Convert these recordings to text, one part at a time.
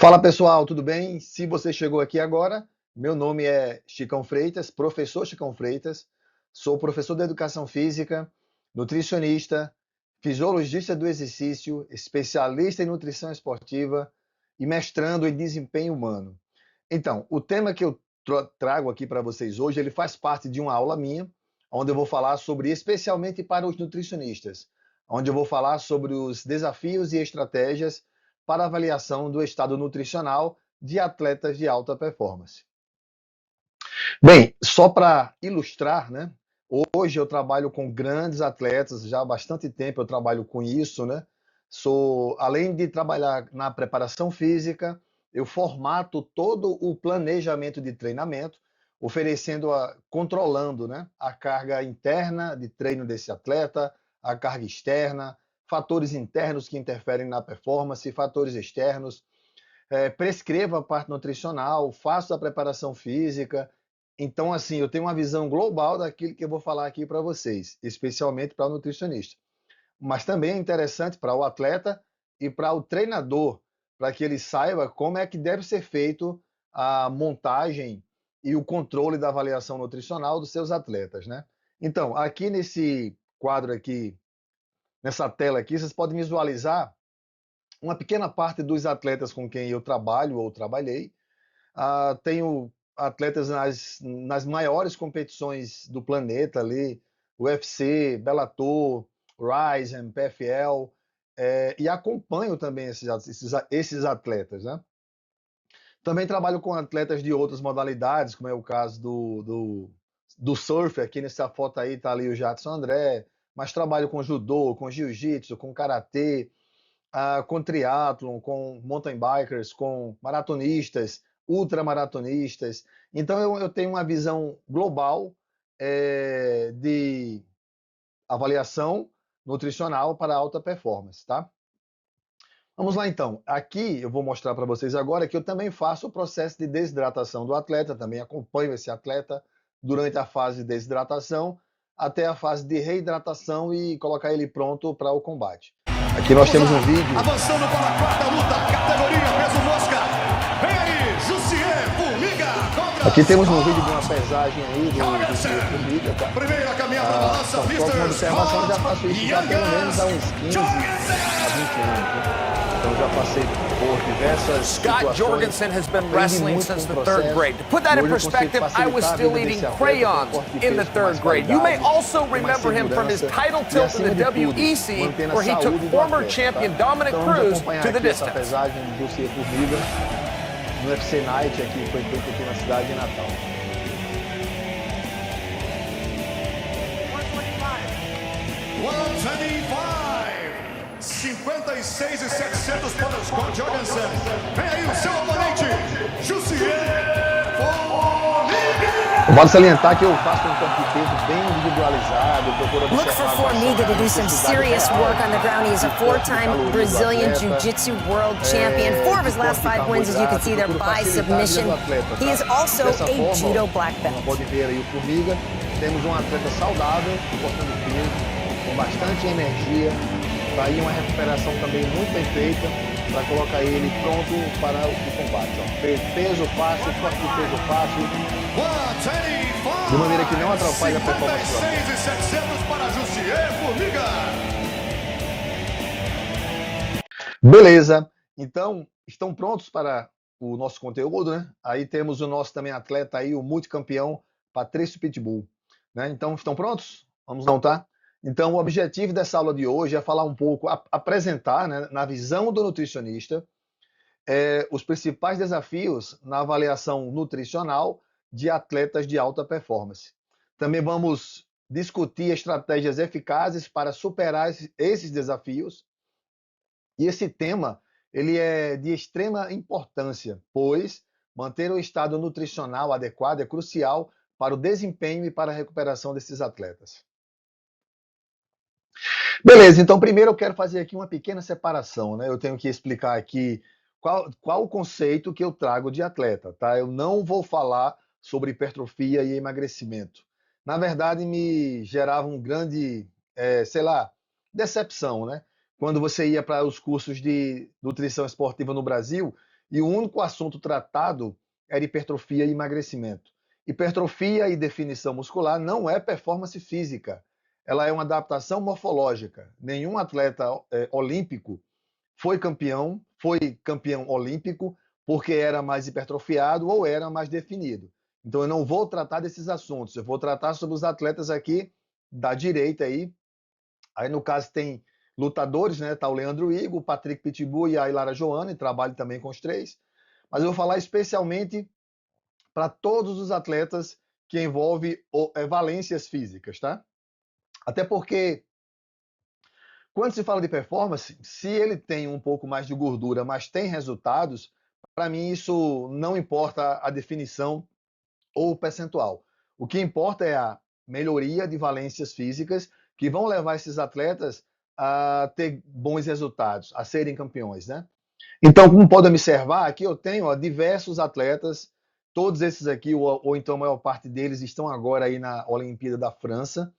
Fala pessoal, tudo bem? Se você chegou aqui agora, meu nome é Chicão Freitas, professor Chicão Freitas, sou professor de educação física, nutricionista, fisiologista do exercício, especialista em nutrição esportiva e mestrando em desempenho humano. Então, o tema que eu trago aqui para vocês hoje, ele faz parte de uma aula minha, onde eu vou falar sobre, especialmente para os nutricionistas, onde eu vou falar sobre os desafios e estratégias para avaliação do estado nutricional de atletas de alta performance. Bem, só para ilustrar, né? Hoje eu trabalho com grandes atletas, já há bastante tempo eu trabalho com isso, né? Além de trabalhar na preparação física, eu formato todo o planejamento de treinamento, controlando, né, a carga interna de treino desse atleta, a carga externa, fatores internos que interferem na performance, fatores externos, prescrevo a parte nutricional, faço a preparação física. Então, assim, eu tenho uma visão global daquilo que eu vou falar aqui para vocês, especialmente para o nutricionista. Mas também é interessante para o atleta e para o treinador, para que ele saiba como é que deve ser feito a montagem e o controle da avaliação nutricional dos seus atletas, né? Então, aqui nesse quadro aqui, nessa tela aqui, vocês podem visualizar uma pequena parte dos atletas com quem eu trabalho ou trabalhei. Tenho atletas nas maiores competições do planeta ali, UFC, Bellator, Rizin, PFL, e acompanho também esses atletas, né? Também trabalho com atletas de outras modalidades, como é o caso do surf. Aqui nessa foto aí está ali o Jadson André, mas trabalho com judô, com jiu-jitsu, com karatê, com triatlon, com mountain bikers, com maratonistas, ultramaratonistas. Então eu tenho uma visão global de avaliação nutricional para alta performance, tá? Vamos lá então. Aqui eu vou mostrar para vocês agora que eu também faço o processo de desidratação do atleta, também acompanho esse atleta durante a fase de desidratação até a fase de reidratação e colocar ele pronto para o combate. Aqui nós temos um vídeo. Avançando para a quarta luta, categoria peso mosca. Vem aí, Jussier Formiga. Aqui temos um vídeo de uma pesagem aí do Jussier Formiga, tá? Primeira caminhada da nossa Só uma observação, já faço isso há pelo menos há uns 15 a 20 anos, né? Então já passei por diversas Scott Jorgensen has been wrestling since the third grade. To put that in perspective, I was still eating crayons in the third grade. You may also remember him from his title tilt in the WEC, where he took former champion Dominic Cruz to the distance. Pesagem do Jussier Formiga no UFC Night aqui, foi feito aqui na cidade de Natal. 56,700 para o Scott Jorgensen. Vem aí o seu oponente, Jussier Formiga. Vale salientar que eu faço um campo de peso bem individualizado. Look for Formiga to do some serious work on the ground. He is a four-time Brazilian Jiu-Jitsu world champion. 4 of his last 5 wins, as you can see there, by submission. He is also a judo black belt. Pode ver aí o Formiga. Temos um atleta saudável, cortando peso, com bastante energia. Daí uma recuperação também muito bem feita para colocar ele pronto para o combate. Ó. Peso fácil, corte de peso fácil, de maneira que não atrapalhe a performance. 56,700 para Jussier Formiga. Beleza. Então, estão prontos para o nosso conteúdo, né? Aí temos o nosso também atleta aí, o multicampeão Patrício Pitbull, né? Então, estão prontos? Vamos não, tá? Então, o objetivo dessa aula de hoje é falar um pouco, apresentar, né, na visão do nutricionista, os principais desafios na avaliação nutricional de atletas de alta performance. Também vamos discutir estratégias eficazes para superar esses desafios. E esse tema, ele é de extrema importância, pois manter o estado nutricional adequado é crucial para o desempenho e para a recuperação desses atletas. Beleza, então primeiro eu quero fazer aqui uma pequena separação, né? Eu tenho que explicar aqui qual o conceito que eu trago de atleta, tá? Eu não vou falar sobre hipertrofia e emagrecimento. Na verdade, me gerava um grande, decepção, né? Quando você ia para os cursos de nutrição esportiva no Brasil e o único assunto tratado era hipertrofia e emagrecimento. Hipertrofia e definição muscular não é performance física, ela é uma adaptação morfológica. Nenhum atleta olímpico foi campeão olímpico porque era mais hipertrofiado ou era mais definido. Então eu não vou tratar desses assuntos, eu vou tratar sobre os atletas aqui da direita aí. Aí no caso tem lutadores, né? Tá o Leandro Higo, o Patrick Pitbull e a Ilara Joane, trabalho também com os três. Mas eu vou falar especialmente para todos os atletas que envolvem valências físicas, tá? Até porque quando se fala de performance, se ele tem um pouco mais de gordura, mas tem resultados, para mim isso não importa a definição ou o percentual. O que importa é a melhoria de valências físicas que vão levar esses atletas a ter bons resultados, a serem campeões, né? Então, como podem observar, aqui eu tenho diversos atletas, todos esses aqui, ou então a maior parte deles, estão agora aí na Olimpíada da França.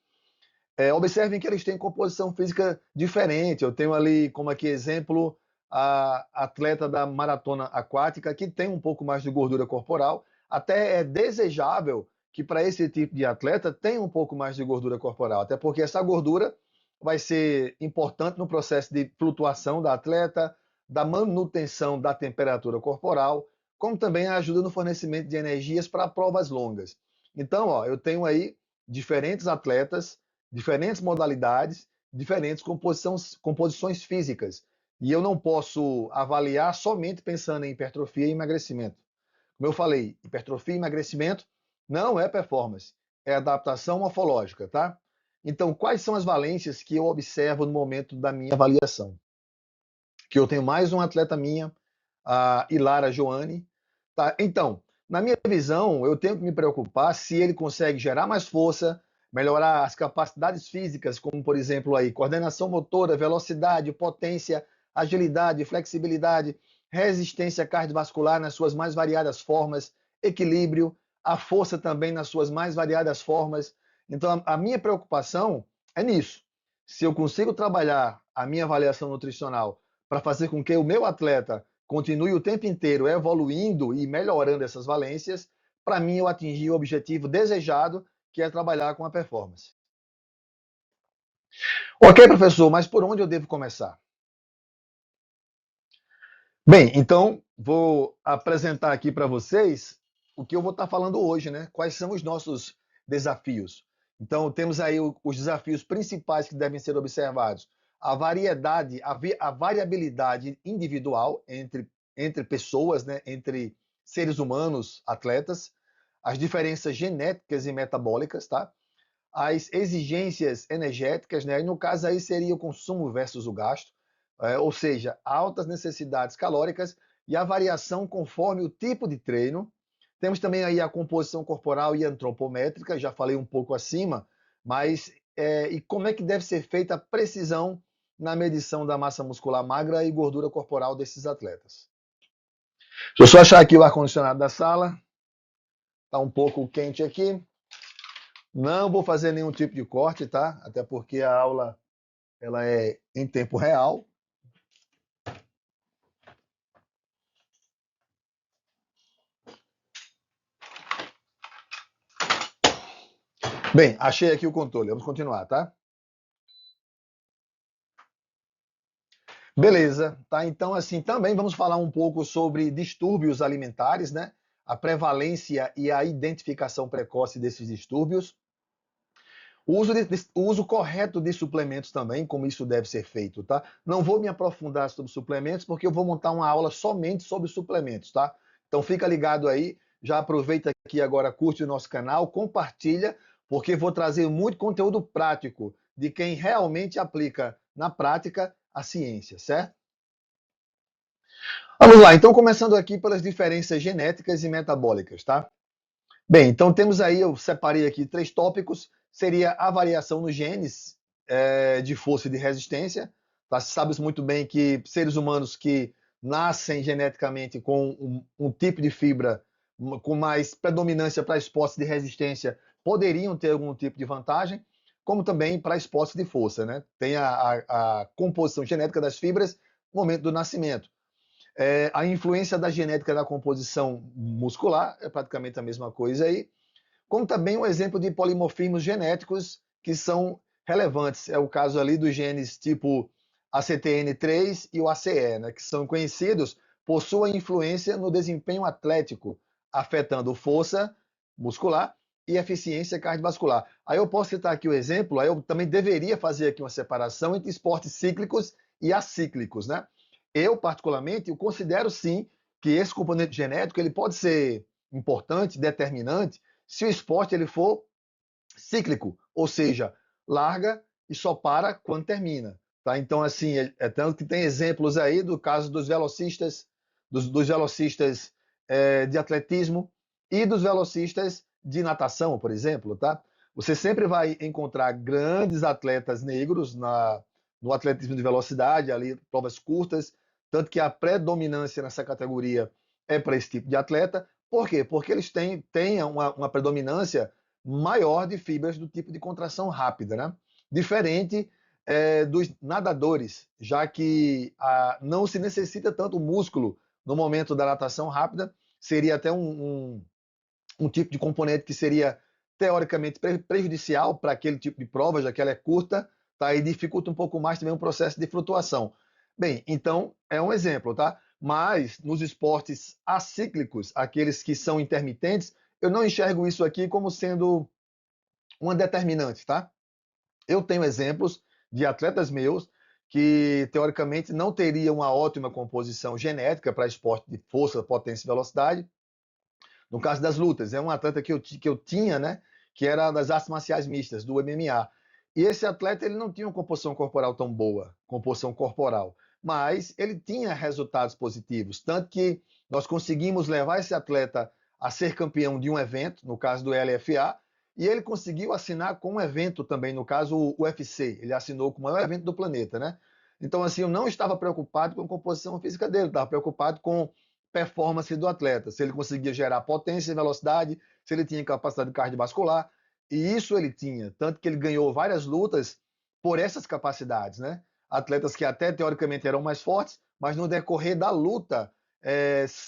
Observem que eles têm composição física diferente. Eu tenho ali como aqui exemplo a atleta da maratona aquática, que tem um pouco mais de gordura corporal. Até é desejável que para esse tipo de atleta tenha um pouco mais de gordura corporal, até porque essa gordura vai ser importante no processo de flutuação da atleta, da manutenção da temperatura corporal, como também ajuda no fornecimento de energias para provas longas. Então, eu tenho aí diferentes atletas, diferentes modalidades, diferentes composições físicas. E eu não posso avaliar somente pensando em hipertrofia e emagrecimento. Como eu falei, hipertrofia e emagrecimento não é performance, é adaptação morfológica, tá? Então, quais são as valências que eu observo no momento da minha avaliação? Que eu tenho mais uma atleta minha, a Ilara Joane, tá? Então, na minha visão, eu tenho que me preocupar se ele consegue gerar mais força, melhorar as capacidades físicas, como, por exemplo, aí, coordenação motora, velocidade, potência, agilidade, flexibilidade, resistência cardiovascular nas suas mais variadas formas, equilíbrio, a força também nas suas mais variadas formas. Então, a minha preocupação é nisso. Se eu consigo trabalhar a minha avaliação nutricional para fazer com que o meu atleta continue o tempo inteiro evoluindo e melhorando essas valências, para mim eu atingi o objetivo desejado, que é trabalhar com a performance. Ok, professor, mas por onde eu devo começar? Bem, então vou apresentar aqui para vocês o que eu vou estar falando hoje, né? Quais são os nossos desafios. Então temos aí os desafios principais que devem ser observados. A variedade, a variabilidade individual entre pessoas, né? Entre seres humanos, atletas, as diferenças genéticas e metabólicas, tá? As exigências energéticas, né? E no caso aí seria o consumo versus o gasto, ou seja, altas necessidades calóricas e a variação conforme o tipo de treino. Temos também aí a composição corporal e antropométrica, já falei um pouco acima, mas e como é que deve ser feita a precisão na medição da massa muscular magra e gordura corporal desses atletas. Deixa eu só achar aqui o ar-condicionado da sala. Está um pouco quente aqui. Não vou fazer nenhum tipo de corte, tá? Até porque a aula ela é em tempo real. Bem, achei aqui o controle. Vamos continuar, tá? Beleza, tá? Então, assim, também vamos falar um pouco sobre distúrbios alimentares, né? A prevalência e a identificação precoce desses distúrbios. O uso correto de suplementos também, como isso deve ser feito, tá? Não vou me aprofundar sobre suplementos, porque eu vou montar uma aula somente sobre suplementos, tá? Então fica ligado aí, já aproveita aqui agora, curte o nosso canal, compartilha, porque vou trazer muito conteúdo prático de quem realmente aplica na prática a ciência, certo? Vamos lá, então começando aqui pelas diferenças genéticas e metabólicas, tá? Bem, então temos aí, eu separei aqui 3 tópicos, seria a variação nos genes de força e de resistência. Tá? Sabe muito bem que seres humanos que nascem geneticamente com um tipo de fibra com mais predominância para esportes de resistência poderiam ter algum tipo de vantagem, como também para esportes de força, né? Tem a composição genética das fibras no momento do nascimento. A influência da genética na composição muscular é praticamente a mesma coisa aí, como também um exemplo de polimorfismos genéticos que são relevantes. É o caso ali dos genes tipo ACTN3 e o ACE, né, que são conhecidos por sua influência no desempenho atlético, afetando força muscular e eficiência cardiovascular. Aí eu posso citar aqui o exemplo, aí eu também deveria fazer aqui uma separação entre esportes cíclicos e acíclicos, né? Eu, particularmente, eu considero sim que esse componente genético ele pode ser importante, determinante, se o esporte ele for cíclico, ou seja, larga e só para quando termina. Tá? Então, assim, tanto que tem exemplos aí do caso dos velocistas, dos velocistas de atletismo e dos velocistas de natação, por exemplo. Tá? Você sempre vai encontrar grandes atletas negros no atletismo de velocidade, ali provas curtas, tanto que a predominância nessa categoria é para esse tipo de atleta. Por quê? Porque eles têm uma predominância maior de fibras do tipo de contração rápida, né? Diferente dos nadadores, já que não se necessita tanto músculo no momento da natação rápida, seria até um tipo de componente que seria teoricamente prejudicial para aquele tipo de prova, já que ela é curta, tá? E dificulta um pouco mais também o processo de flutuação. Bem, então é um exemplo, tá? Mas nos esportes acíclicos, aqueles que são intermitentes, eu não enxergo isso aqui como sendo uma determinante, tá? Eu tenho exemplos de atletas meus que, teoricamente, não teriam uma ótima composição genética para esporte de força, potência e velocidade. No caso das lutas, é um atleta que eu tinha, né? Que era das artes marciais mistas, do MMA. E esse atleta ele não tinha uma composição corporal tão boa, composição corporal, mas ele tinha resultados positivos, tanto que nós conseguimos levar esse atleta a ser campeão de um evento, no caso do LFA, e ele conseguiu assinar com um evento também, no caso o UFC, ele assinou com o maior evento do planeta, né? Então, assim, eu não estava preocupado com a composição física dele, estava preocupado com performance do atleta, se ele conseguia gerar potência e velocidade, se ele tinha capacidade cardiovascular, e isso ele tinha, tanto que ele ganhou várias lutas por essas capacidades, né? Atletas que até teoricamente eram mais fortes, mas no decorrer da luta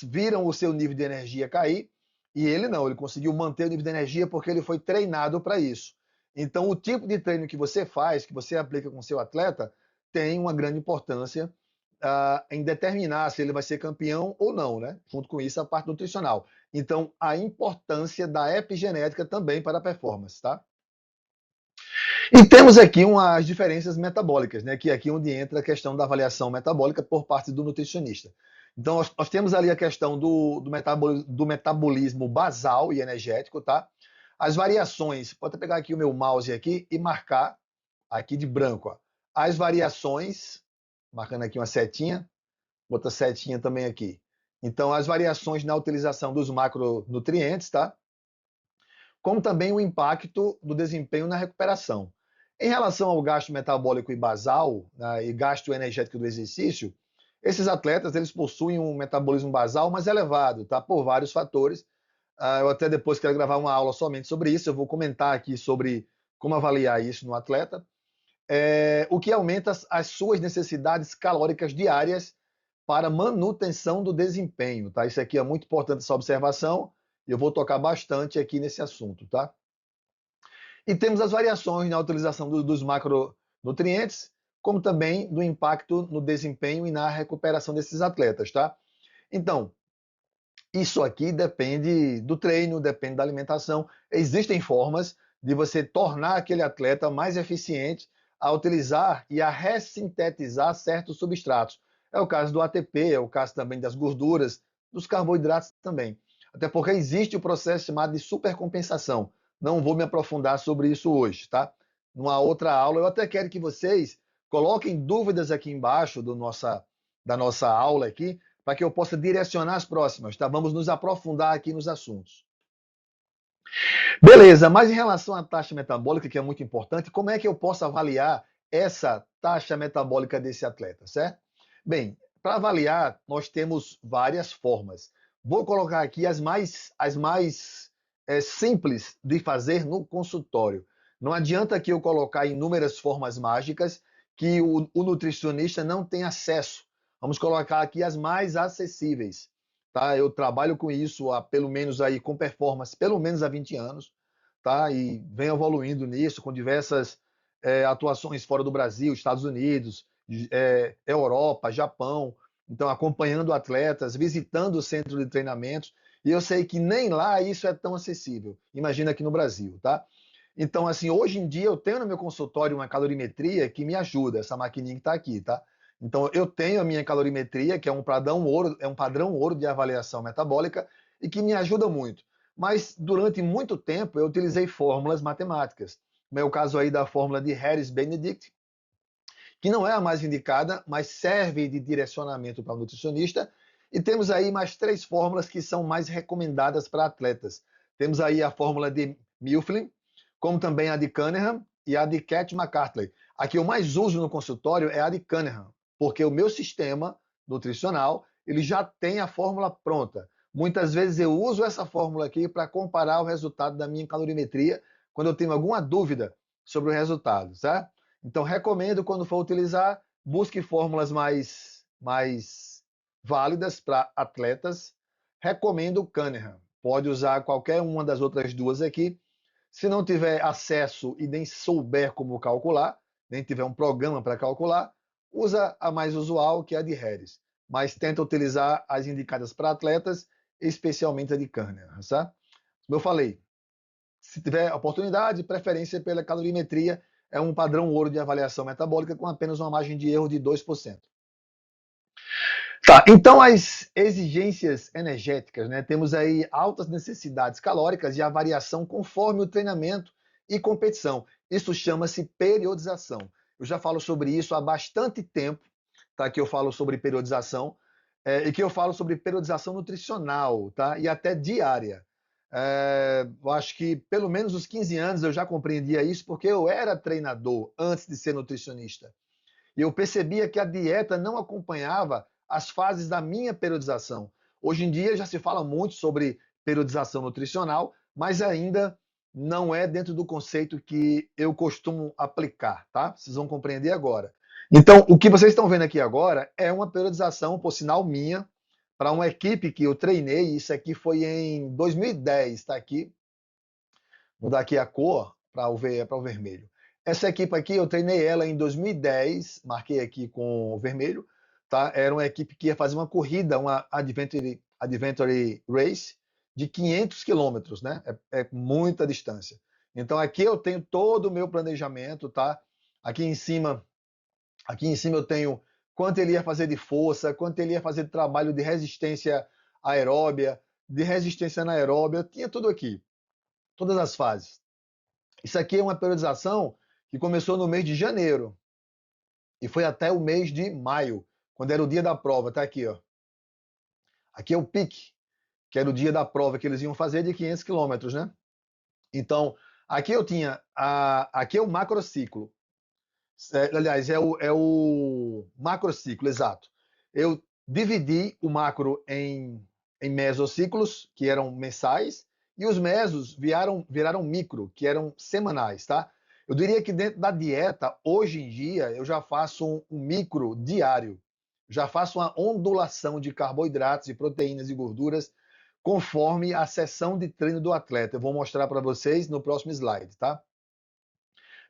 viram o seu nível de energia cair, e ele não, ele conseguiu manter o nível de energia porque ele foi treinado para isso. Então, o tipo de treino que você faz, que você aplica com o seu atleta, tem uma grande importância em determinar se ele vai ser campeão ou não, né? Junto com isso, a parte nutricional. Então, a importância da epigenética também para a performance, tá? E temos aqui umas diferenças metabólicas, né? Que é aqui onde entra a questão da avaliação metabólica por parte do nutricionista. Então, nós temos ali a questão do metabolismo basal e energético, tá? As variações, pode pegar aqui o meu mouse aqui e marcar aqui de branco, ó. As variações, marcando aqui uma setinha, outra setinha também aqui. Então, as variações na utilização dos macronutrientes, tá? Como também o impacto do desempenho na recuperação. Em relação ao gasto metabólico e basal, né, e gasto energético do exercício, esses atletas eles possuem um metabolismo basal mais elevado, tá? Por vários fatores. Eu até depois quero gravar uma aula somente sobre isso, eu vou comentar aqui sobre como avaliar isso no atleta. O que aumenta as suas necessidades calóricas diárias para manutenção do desempenho, tá? Isso aqui é muito importante, essa observação, e eu vou tocar bastante aqui nesse assunto, tá? E temos as variações na utilização dos macronutrientes, como também do impacto no desempenho e na recuperação desses atletas, tá? Então, isso aqui depende do treino, depende da alimentação. Existem formas de você tornar aquele atleta mais eficiente a utilizar e a ressintetizar certos substratos. É o caso do ATP, é o caso também das gorduras, dos carboidratos também. Até porque existe o processo chamado de supercompensação. Não vou me aprofundar sobre isso hoje, tá? Numa outra aula, eu até quero que vocês coloquem dúvidas aqui embaixo da nossa aula aqui, para que eu possa direcionar as próximas, tá? Vamos nos aprofundar aqui nos assuntos. Beleza, mas em relação à taxa metabólica, que é muito importante, como é que eu posso avaliar essa taxa metabólica desse atleta, certo? Bem, para avaliar, nós temos várias formas. Vou colocar aqui as mais simples de fazer no consultório. Não adianta que eu colocar inúmeras formas mágicas que o nutricionista não tem acesso Vamos colocar aqui as mais acessíveis, tá? Eu trabalho com isso há pelo menos aí com performance, pelo menos há 20 anos, tá? E venho evoluindo nisso com diversas atuações fora do Brasil, Estados Unidos, Europa, Japão. Então, acompanhando atletas, visitando o centro de treinamentos, e eu sei que nem lá isso é tão acessível. Imagina aqui no Brasil, tá? Então, assim, hoje em dia eu tenho no meu consultório uma calorimetria que me ajuda, essa maquininha que está aqui, tá? Então, eu tenho a minha calorimetria, que é um padrão ouro de avaliação metabólica e que me ajuda muito. Mas durante muito tempo eu utilizei fórmulas matemáticas. No meu caso aí da fórmula de Harris-Benedict, que não é a mais indicada, mas serve de direcionamento para o nutricionista. E temos aí mais 3 fórmulas que são mais recomendadas para atletas. Temos aí a fórmula de Mifflin, como também a de Cunningham e a de Cat McCartley. A que eu mais uso no consultório é a de Cunningham, porque o meu sistema nutricional ele já tem a fórmula pronta. Muitas vezes eu uso essa fórmula aqui para comparar o resultado da minha calorimetria quando eu tenho alguma dúvida sobre o resultado, certo? Então, recomendo, quando for utilizar, busque fórmulas mais válidas para atletas. Recomendo o Cunningham. Pode usar qualquer uma das outras duas aqui. Se não tiver acesso e nem souber como calcular, nem tiver um programa para calcular, usa a mais usual, que é a de Harris. Mas tenta utilizar as indicadas para atletas, especialmente a de Cunningham, tá? Como eu falei, se tiver oportunidade, preferência pela calorimetria, é um padrão ouro de avaliação metabólica com apenas uma margem de erro de 2%. Tá, então as exigências energéticas, né? Temos aí altas necessidades calóricas e a variação conforme o treinamento e competição. Isso chama-se periodização. Eu já falo sobre isso há bastante tempo, tá? Que eu falo sobre periodização e que eu falo sobre periodização nutricional, tá? E até diária. Eu acho que pelo menos os 15 anos eu já compreendia isso, porque eu era treinador antes de ser nutricionista. E eu percebia que a dieta não acompanhava as fases da minha periodização. Hoje em dia já se fala muito sobre periodização nutricional, mas ainda não é dentro do conceito que eu costumo aplicar, tá? Vocês vão compreender agora. Então, o que vocês estão vendo aqui agora é uma periodização, por sinal minha, para uma equipe que eu treinei. Isso aqui foi em 2010, está aqui. Vou dar aqui a cor para o vermelho. Essa equipe aqui, eu treinei ela em 2010, marquei aqui com o vermelho, tá? Era uma equipe que ia fazer uma corrida, uma Adventure Race de 500 quilômetros, né? É muita distância. Então aqui eu tenho todo o meu planejamento, tá? Aqui em cima eu tenho quanto ele ia fazer de força, quanto ele ia fazer de trabalho de resistência aeróbia, de resistência anaeróbia, tinha tudo aqui, todas as fases. Isso aqui é uma periodização que começou no mês de janeiro e foi até o mês de maio, quando era o dia da prova. Tá aqui, ó. Aqui é o pique, que era o dia da prova que eles iam fazer de 500 quilômetros, né? Então, aqui eu tinha, aqui é o macrociclo. Aliás, é o macrociclo, exato. Eu dividi o macro em mesociclos, que eram mensais, e os mesos viraram micro, que eram semanais, tá? Eu diria que dentro da dieta, hoje em dia, eu já faço um micro diário. Já faço uma ondulação de carboidratos e proteínas e gorduras conforme a sessão de treino do atleta. Eu vou mostrar para vocês no próximo slide, tá?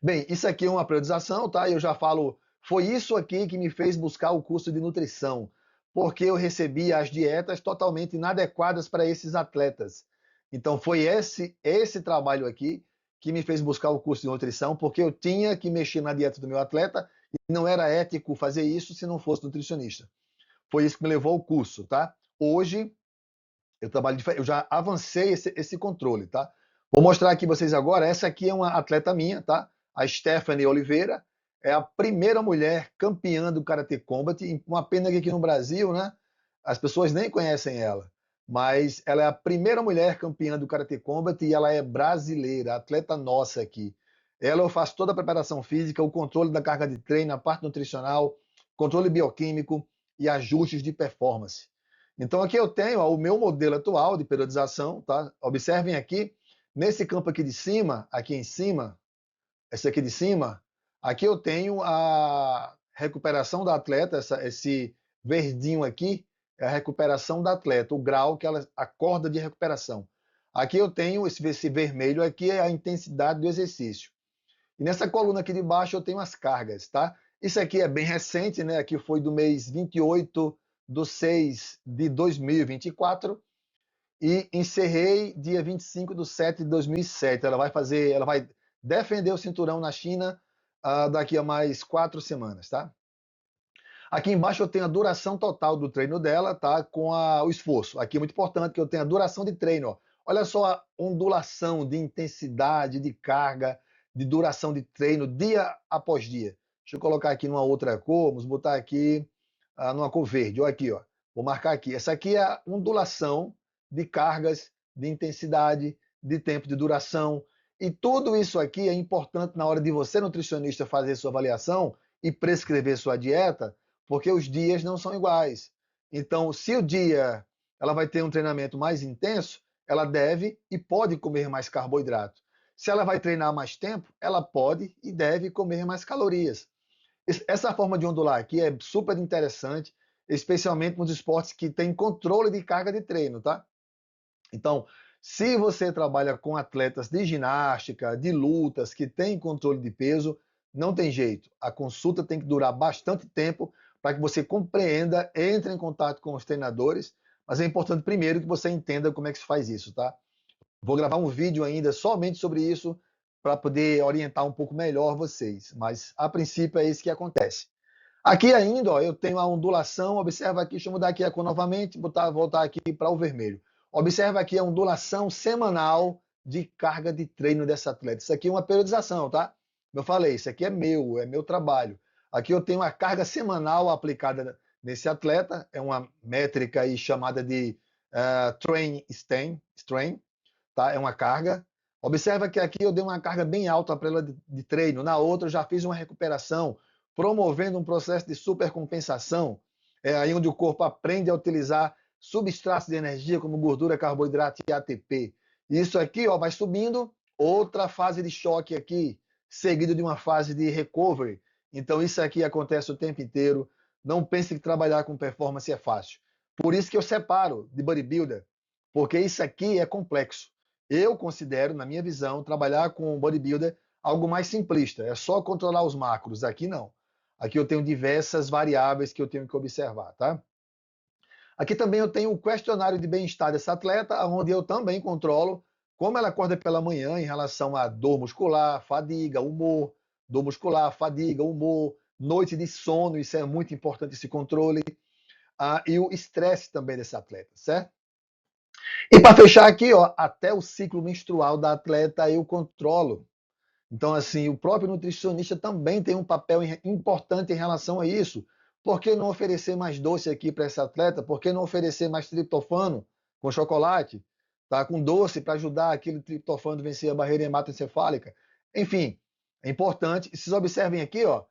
Bem, isso aqui é uma periodização, tá? Eu já falo, foi isso aqui que me fez buscar o curso de nutrição, porque eu recebia as dietas totalmente inadequadas para esses atletas. Então foi esse trabalho aqui que me fez buscar o curso de nutrição, porque eu tinha que mexer na dieta do meu atleta e não era ético fazer isso se não fosse nutricionista. Foi isso que me levou ao curso, tá? Hoje eu trabalho diferente, eu já avancei esse controle, tá? Vou mostrar aqui vocês agora, essa aqui é uma atleta minha, tá? A Stephanie Oliveira, é a primeira mulher campeã do Karate Combat. Uma pena que aqui no Brasil, né, as pessoas nem conhecem ela, mas ela é a primeira mulher campeã do Karate Combat e ela é brasileira, atleta nossa aqui. Ela eu faço toda a preparação física, o controle da carga de treino, a parte nutricional, controle bioquímico e ajustes de performance. Então aqui eu tenho o meu modelo atual de periodização, tá? Observem aqui, nesse campo aqui de cima, aqui em cima, esse aqui de cima, aqui eu tenho a recuperação da atleta, verdinho aqui é a recuperação da atleta, o grau que ela acorda de recuperação. Aqui eu tenho esse vermelho aqui, é a intensidade do exercício. E nessa coluna aqui de baixo eu tenho as cargas, tá? Isso aqui é bem recente, né? Aqui foi do mês 28/6 de 2024 e encerrei dia 25/7 de 2007. Ela vai defender o cinturão na China daqui a mais 4 semanas, tá? Aqui embaixo eu tenho a duração total do treino dela, tá? Com o esforço. Aqui é muito importante que eu tenha a duração de treino, ó. Olha só a ondulação de intensidade, de carga, de duração de treino, dia após dia. Deixa eu colocar aqui numa outra cor, vamos botar aqui numa cor verde. Olha aqui, ó. Vou marcar aqui. Essa aqui é a ondulação de cargas, de intensidade, de tempo de duração. E tudo isso aqui é importante na hora de você, nutricionista, fazer sua avaliação e prescrever sua dieta, porque os dias não são iguais. Então, se o dia ela vai ter um treinamento mais intenso, ela deve e pode comer mais carboidrato. Se ela vai treinar mais tempo, ela pode e deve comer mais calorias. Essa forma de ondular aqui é super interessante, especialmente nos esportes que têm controle de carga de treino, tá? Então, se você trabalha com atletas de ginástica, de lutas, que têm controle de peso, não tem jeito. A consulta tem que durar bastante tempo para que você compreenda, entre em contato com os treinadores, mas é importante primeiro que você entenda como é que se faz isso, tá? Vou gravar um vídeo ainda somente sobre isso para poder orientar um pouco melhor vocês, mas a princípio é isso que acontece. Aqui ainda, ó, eu tenho a ondulação, observa aqui, deixa eu mudar aqui a cor novamente, voltar aqui para o vermelho. Observa aqui a ondulação semanal de carga de treino dessa atleta. Isso aqui é uma periodização, tá? Como eu falei, isso aqui é meu trabalho. Aqui eu tenho a carga semanal aplicada nesse atleta, é uma métrica aí chamada de strain, tá? É uma carga. Observa que aqui eu dei uma carga bem alta para ela de treino, na outra eu já fiz uma recuperação, promovendo um processo de supercompensação, aí onde o corpo aprende a utilizar substratos de energia como gordura, carboidrato e ATP. Isso aqui, ó, vai subindo, outra fase de choque aqui, seguido de uma fase de recovery. Então isso aqui acontece o tempo inteiro. Não pense que trabalhar com performance é fácil. Por isso que eu separo de bodybuilder, porque isso aqui é complexo. Eu considero, na minha visão, trabalhar com bodybuilder algo mais simplista. É só controlar os macros. Aqui não. Aqui eu tenho diversas variáveis que eu tenho que observar, tá? Aqui também eu tenho o questionário de bem-estar dessa atleta, onde eu também controlo como ela acorda pela manhã em relação a dor muscular, fadiga, humor, dor muscular, fadiga, humor, noite de sono, isso é muito importante, esse controle, e o estresse também desse atleta, certo? E para fechar aqui, ó, até o ciclo menstrual da atleta eu controlo. Então, assim, o próprio nutricionista também tem um papel importante em relação a isso. Por que não oferecer mais doce aqui para esse atleta? Por que não oferecer mais triptofano com chocolate, tá? Com doce para ajudar aquele triptofano a vencer a barreira hematoencefálica? Enfim, é importante. E vocês observem aqui, ó,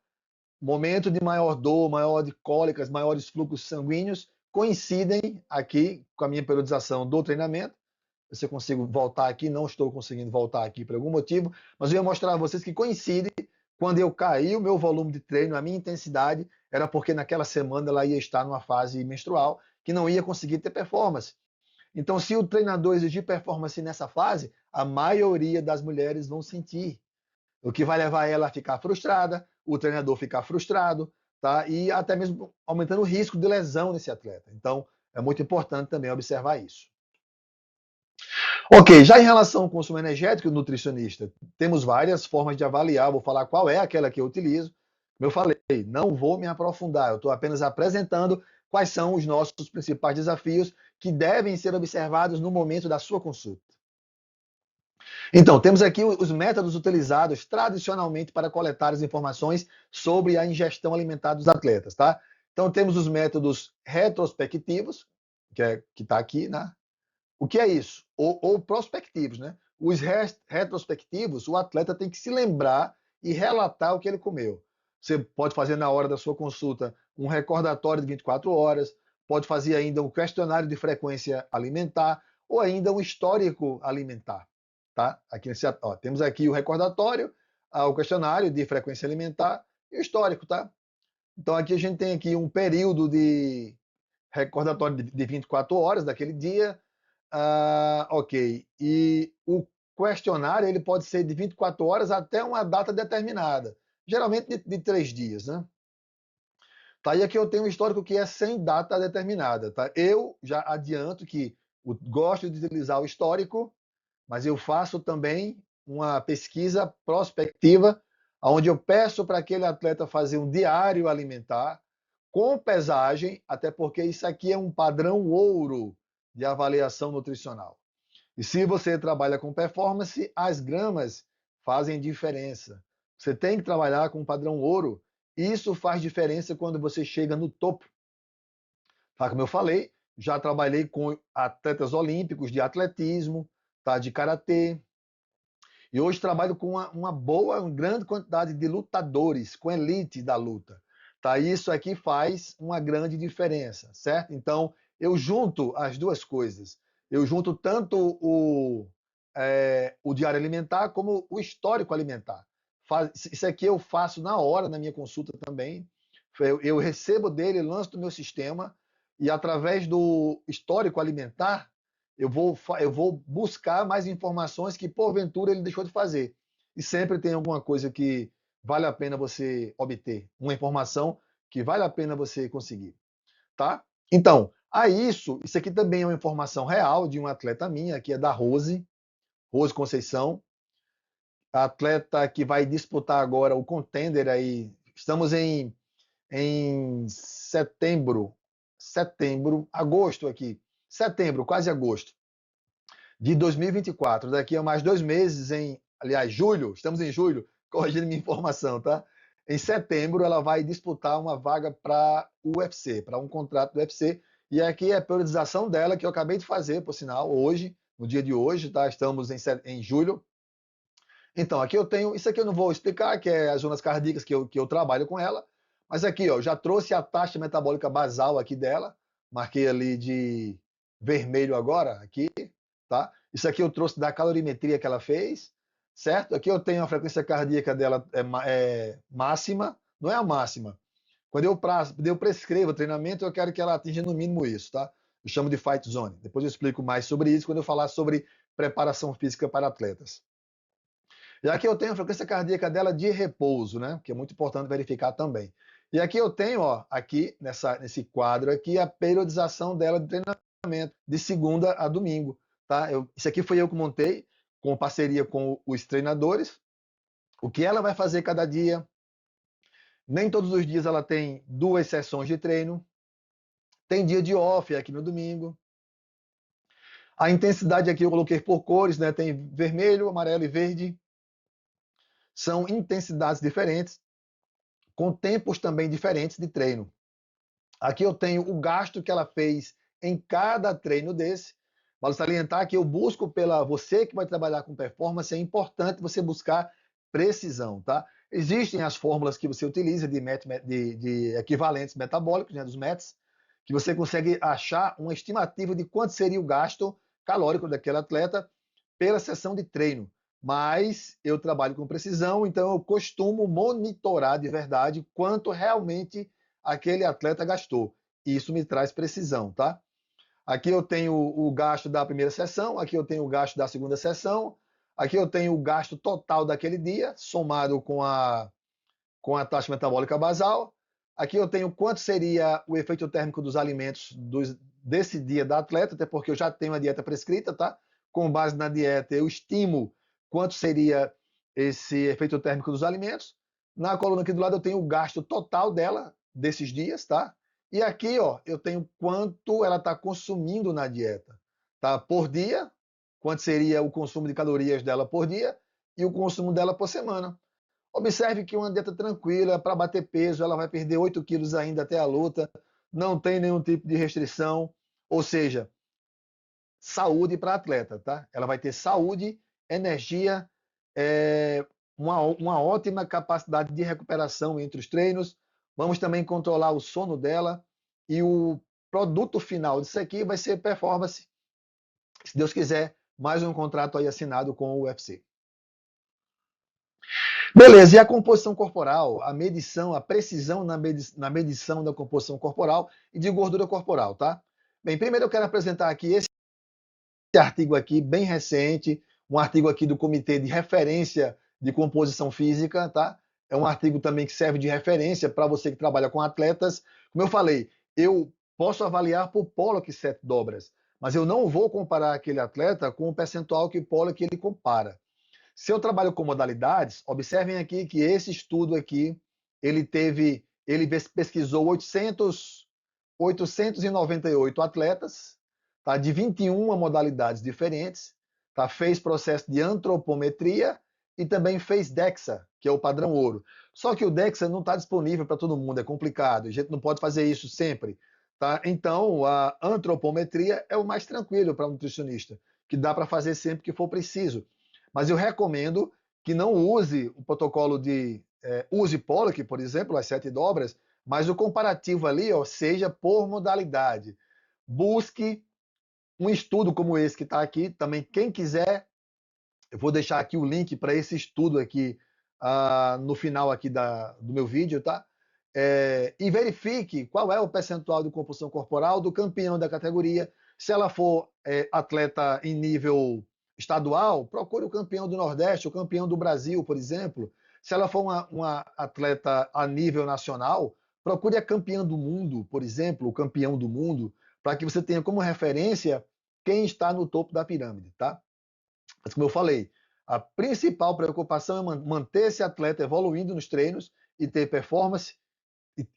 momento de maior dor, maior de cólicas, maiores fluxos sanguíneos, coincidem aqui com a minha periodização do treinamento. Se eu consigo voltar aqui, não estou conseguindo voltar aqui por algum motivo, mas eu ia mostrar a vocês que coincide quando eu caí o meu volume de treino, a minha intensidade, era porque naquela semana ela ia estar numa fase menstrual que não ia conseguir ter performance. Então, se o treinador exigir performance nessa fase, a maioria das mulheres vão sentir, o que vai levar ela a ficar frustrada, o treinador ficar frustrado, tá? E até mesmo aumentando o risco de lesão nesse atleta. Então, é muito importante também observar isso. Ok, já em relação ao consumo energético do nutricionista, temos várias formas de avaliar, vou falar qual é aquela que eu utilizo. Como eu falei, não vou me aprofundar, eu estou apenas apresentando quais são os nossos principais desafios que devem ser observados no momento da sua consulta. Então, temos aqui os métodos utilizados tradicionalmente para coletar as informações sobre a ingestão alimentar dos atletas, tá? Então, temos os métodos retrospectivos, que está aqui, né? O que é isso? Ou prospectivos, né? Os retrospectivos, o atleta tem que se lembrar e relatar o que ele comeu. Você pode fazer na hora da sua consulta um recordatório de 24 horas, pode fazer ainda um questionário de frequência alimentar ou ainda um histórico alimentar, tá? Aqui temos aqui o recordatório, o questionário de frequência alimentar e o histórico, tá? Então aqui a gente tem aqui um período de recordatório de 24 horas daquele dia. Ok. E o questionário ele pode ser de 24 horas até uma data determinada, geralmente de 3 dias, né? Tá, e aqui eu tenho um histórico que é sem data determinada, tá? Eu já adianto que gosto de utilizar o histórico, mas eu faço também uma pesquisa prospectiva, onde eu peço para aquele atleta fazer um diário alimentar com pesagem, até porque isso aqui é um padrão ouro de avaliação nutricional. E se você trabalha com performance, as gramas fazem diferença. Você tem que trabalhar com padrão ouro. Isso faz diferença quando você chega no topo. Tá? Como eu falei, já trabalhei com atletas olímpicos de atletismo, tá? De karatê. E hoje trabalho com uma grande quantidade de lutadores, com elite da luta. Tá? Isso aqui faz uma grande diferença, certo? Então, eu junto as duas coisas. Eu junto tanto o diário alimentar como o histórico alimentar. Isso aqui eu faço na hora, na minha consulta também. Eu recebo dele, lanço do meu sistema e através do histórico alimentar, eu vou buscar mais informações que porventura ele deixou de fazer. E sempre tem alguma coisa que vale a pena você obter, uma informação que vale a pena você conseguir, tá? Então, isso aqui também é uma informação real de uma atleta minha, que é da Rose Conceição, a atleta que vai disputar agora o Contender aí. Estamos em setembro, agosto aqui, setembro, quase agosto de 2024. Daqui a mais 2 meses, aliás, julho, estamos em julho, corrigindo minha informação, tá? Em setembro, ela vai disputar uma vaga para o UFC, para um contrato do UFC. E aqui é a periodização dela, que eu acabei de fazer, por sinal, hoje, no dia de hoje, tá? Estamos em julho. Então, aqui eu tenho, isso aqui eu não vou explicar, que é as zonas cardíacas que eu trabalho com ela, mas aqui, ó, já trouxe a taxa metabólica basal aqui dela, marquei ali de vermelho agora, aqui, tá? Isso aqui eu trouxe da calorimetria que ela fez, certo? Aqui eu tenho a frequência cardíaca dela máxima, não é a máxima. Quando eu prescrevo treinamento, eu quero que ela atinja no mínimo isso, tá? Eu chamo de fight zone. Depois eu explico mais sobre isso quando eu falar sobre preparação física para atletas. E aqui eu tenho a frequência cardíaca dela de repouso, né? Que é muito importante verificar também. E aqui eu tenho, ó, aqui nesse quadro aqui, a periodização dela de treinamento, de segunda a domingo, tá? Isso aqui foi eu que montei, com parceria com os treinadores, o que ela vai fazer cada dia. Nem todos os dias ela tem 2 sessões de treino. Tem dia de off aqui no domingo. A intensidade aqui eu coloquei por cores, né? Tem vermelho, amarelo e verde. São intensidades diferentes, com tempos também diferentes de treino. Aqui eu tenho o gasto que ela fez em cada treino desse. Vale salientar que eu busco você que vai trabalhar com performance, é importante você buscar precisão, tá? Existem as fórmulas que você utiliza de equivalentes metabólicos, né, dos METs, que você consegue achar uma estimativa de quanto seria o gasto calórico daquele atleta pela sessão de treino. Mas eu trabalho com precisão, então eu costumo monitorar de verdade quanto realmente aquele atleta gastou. Isso me traz precisão, tá? Aqui eu tenho o gasto da primeira sessão, aqui eu tenho o gasto da segunda sessão, aqui eu tenho o gasto total daquele dia, somado com a taxa metabólica basal. Aqui eu tenho quanto seria o efeito térmico dos alimentos desse dia da atleta, até porque eu já tenho a dieta prescrita, tá? Com base na dieta, eu estimo quanto seria esse efeito térmico dos alimentos. Na coluna aqui do lado eu tenho o gasto total dela, desses dias, tá? E aqui, ó, eu tenho quanto ela está consumindo na dieta, tá? Por dia, quanto seria o consumo de calorias dela por dia e o consumo dela por semana. Observe que uma dieta tranquila, para bater peso, ela vai perder 8 quilos ainda até a luta, não tem nenhum tipo de restrição, ou seja, saúde para atleta, tá? Ela vai ter saúde, energia, uma ótima capacidade de recuperação entre os treinos. Vamos também controlar o sono dela e o produto final disso aqui vai ser performance. Se Deus quiser, mais um contrato aí assinado com o UFC. Beleza, e a composição corporal, a medição, a precisão na medição da composição corporal e de gordura corporal, tá? Bem, primeiro eu quero apresentar aqui esse artigo aqui, bem recente, um artigo aqui do Comitê de Referência de Composição Física, tá? É um artigo também que serve de referência para você que trabalha com atletas. Como eu falei, eu posso avaliar por Pollock 7 dobras, mas eu não vou comparar aquele atleta com o percentual que Pollock ele compara. Se eu trabalho com modalidades, observem aqui que esse estudo aqui, ele pesquisou 898 atletas, tá, de 21 modalidades diferentes, tá, fez processo de antropometria e também fez DEXA, que é o padrão ouro. Só que o DEXA não está disponível para todo mundo, é complicado, a gente não pode fazer isso sempre. Tá? Então, a antropometria é o mais tranquilo para um nutricionista, que dá para fazer sempre que for preciso. Mas eu recomendo que não use o protocolo de... use Pollock, por exemplo, as 7 dobras, mas o comparativo ali, ó, seja por modalidade. Busque um estudo como esse que está aqui. Também, quem quiser, eu vou deixar aqui o link para esse estudo aqui no final aqui do meu vídeo, tá? E verifique qual é o percentual de composição corporal do campeão da categoria. Se ela for atleta em nível estadual, procure o campeão do Nordeste, o campeão do Brasil, por exemplo. Se ela for uma atleta a nível nacional, procure a campeã do mundo, por exemplo, o campeão do mundo, para que você tenha como referência quem está no topo da pirâmide, tá? Mas como eu falei, a principal preocupação é manter esse atleta evoluindo nos treinos e ter performance,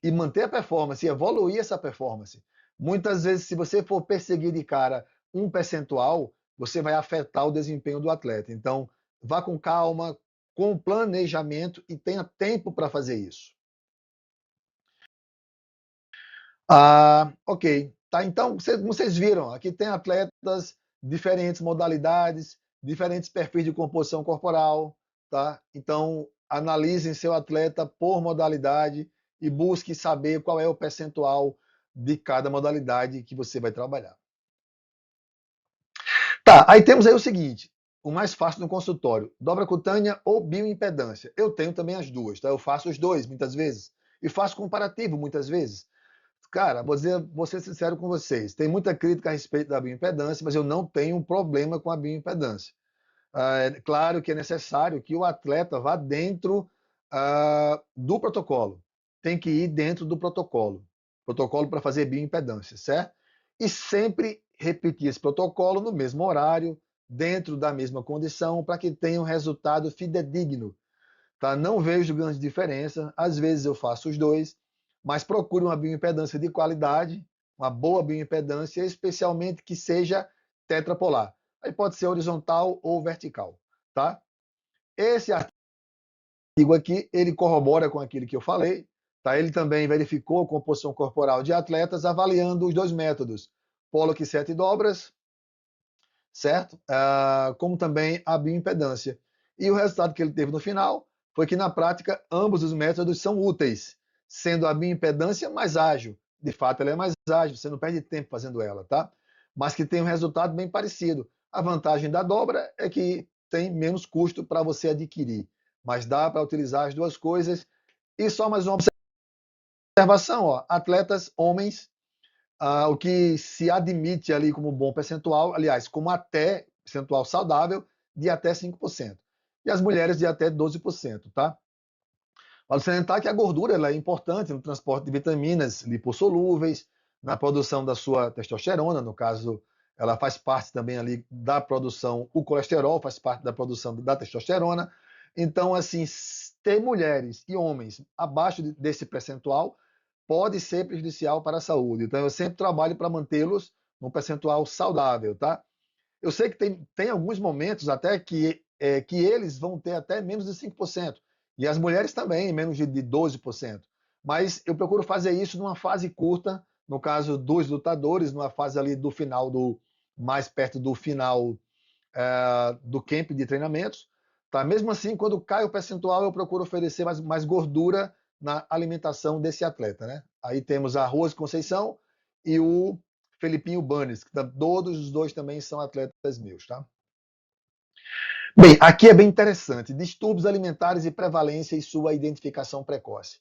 e manter a performance e evoluir essa performance. Muitas vezes, se você for perseguir de cara um percentual, você vai afetar o desempenho do atleta. Então, vá com calma, com planejamento e tenha tempo para fazer isso. Ok. Tá, então, vocês viram, aqui tem atletas, diferentes modalidades, diferentes perfis de composição corporal, tá? Então, analisem seu atleta por modalidade e busque saber qual é o percentual de cada modalidade que você vai trabalhar. Tá, aí temos aí o seguinte, o mais fácil no consultório, dobra cutânea ou bioimpedância. Eu tenho também as duas, tá? Eu faço os dois muitas vezes e faço comparativo muitas vezes. Cara, vou ser sincero com vocês, tem muita crítica a respeito da bioimpedância, mas eu não tenho um problema com a bioimpedância. É claro que é necessário que o atleta vá dentro do protocolo. Tem que ir dentro do protocolo. Protocolo para fazer bioimpedância, certo? E sempre repetir esse protocolo no mesmo horário, dentro da mesma condição, para que tenha um resultado fidedigno. Tá? Não vejo grande diferença. Às vezes eu faço os dois, mas procure uma bioimpedância de qualidade, uma boa bioimpedância, especialmente que seja tetrapolar. Aí pode ser horizontal ou vertical, tá? Esse artigo aqui, ele corrobora com aquilo que eu falei, tá? Ele também verificou a composição corporal de atletas avaliando os dois métodos, Pollock 7 dobras, certo? Como também a bioimpedância. E o resultado que ele teve no final foi que, na prática, ambos os métodos são úteis, sendo a bioimpedância mais ágil. De fato, ela é mais ágil, você não perde tempo fazendo ela, tá? Mas que tem um resultado bem parecido. A vantagem da dobra é que tem menos custo para você adquirir, mas dá para utilizar as duas coisas. E só mais uma observação, ó, atletas homens, o que se admite ali como bom percentual, aliás, como até percentual saudável, de até 5%. E as mulheres de até 12%, tá? Vale salientar que a gordura ela é importante no transporte de vitaminas lipossolúveis, na produção da sua testosterona, no caso, ela faz parte também ali da produção, o colesterol faz parte da produção da testosterona. Então, assim, ter mulheres e homens abaixo desse percentual pode ser prejudicial para a saúde. Então, eu sempre trabalho para mantê-los num percentual saudável, tá? Eu sei que tem alguns momentos até que eles vão ter até menos de 5%. E as mulheres também, menos de 12%. Mas eu procuro fazer isso numa fase curta, no caso dos lutadores, numa fase ali do final, mais perto do final do camp de treinamentos. Tá? Mesmo assim, quando cai o percentual, eu procuro oferecer mais gordura na alimentação desse atleta. Né? Aí temos a Rose Conceição e o Felipinho Banes, que todos os dois também são atletas meus. Tá? Bem, aqui é bem interessante. Distúrbios alimentares e prevalência e sua identificação precoce.